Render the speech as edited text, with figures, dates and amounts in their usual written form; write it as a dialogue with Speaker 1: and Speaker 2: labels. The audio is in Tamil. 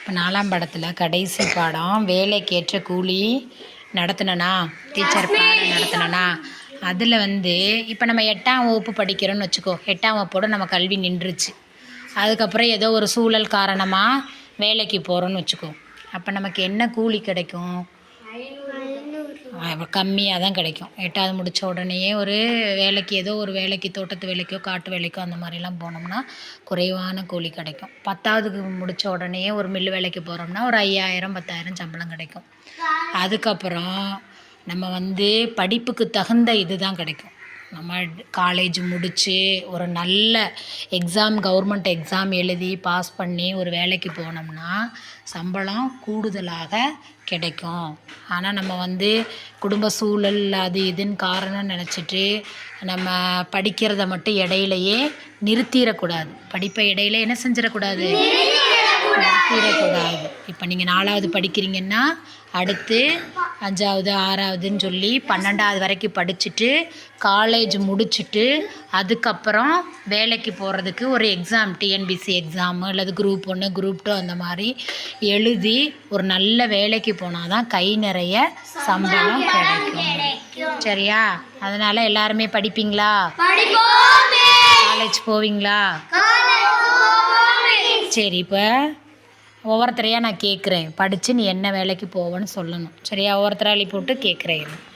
Speaker 1: இப்போ 4ஆம் படத்தில் கடைசி பாடம் வேலைக்கேற்ற கூலி நடத்தினனா, டீச்சர் பாடம் நடத்தினனா, அதில் இப்போ நம்ம 8ஆம் வகுப்பு படிக்கிறோன்னு வச்சுக்கோ. 8ஆம் வகுப்போட நம்ம கல்வி நின்றுச்சு. அதுக்கப்புறம் ஏதோ ஒரு சூழல் காரணமாக வேலைக்கு போகிறோன்னு வச்சுக்கோ. அப்போ நமக்கு என்ன கூலி கிடைக்கும்? கம்மியாக தான் கிடைக்கும். 8ஆவது முடித்த உடனேயே ஒரு வேலைக்கு, ஏதோ ஒரு வேலைக்கு, தோட்டத்து வேலைக்கோ காட்டு வேலைக்கோ அந்த மாதிரிலாம் போனோம்னா குறைவான கூலி கிடைக்கும். 10ஆவதுக்கு முடித்த உடனேயே ஒரு மில்லு வேலைக்கு போகிறோம்னா ஒரு 5000 10,000 சம்பளம் கிடைக்கும். அதுக்கப்புறம் நம்ம படிப்புக்கு தகுந்த இது தான் கிடைக்கும். நம்ம காலேஜ் முடித்து ஒரு நல்ல எக்ஸாம், கவர்மெண்ட் எக்ஸாம் எழுதி பாஸ் பண்ணி ஒரு வேலைக்கு போனோம்னா சம்பளம் கூடுதலாக கிடைக்கும். ஆனால் நம்ம குடும்ப சூழல் அது இதுன்னு காரணம் நினச்சிட்டு நம்ம படிக்கிறத மட்டும் இடையிலையே நிறுத்திடக்கூடாது. படிப்பை இடையில என்ன செஞ்சிடக்கூடாது? நிறுத்திடக்கூடாது. இப்போ நீங்கள் 4ஆவது படிக்கிறீங்கன்னா அடுத்து 5ஆவது 6ஆவதுன்னு சொல்லி 12ஆவது வரைக்கும் படிச்சுட்டு காலேஜ் முடிச்சுட்டு அதுக்கப்புறம் வேலைக்கு போகிறதுக்கு ஒரு எக்ஸாம், டிஎன்பிசி எக்ஸாமு அல்லது குரூப் 1 குரூப் 2 அந்த மாதிரி எழுதி ஒரு நல்ல வேலைக்கு போனால் தான் கை நிறைய சம்பளம் கிடைக்கும். சரியா? அதனால் எல்லாருமே படிப்பீங்களா? காலேஜ் போவீங்களா? சரி, இப்போ ஒவ்வொருத்தரையாக நான் கேட்குறேன். படித்து நீ என்ன வேலைக்கு போவேன்னு சொல்லணும். சரியா? ஒவ்வொருத்தராக எழுப்பி விட்டு கேட்குறேன்.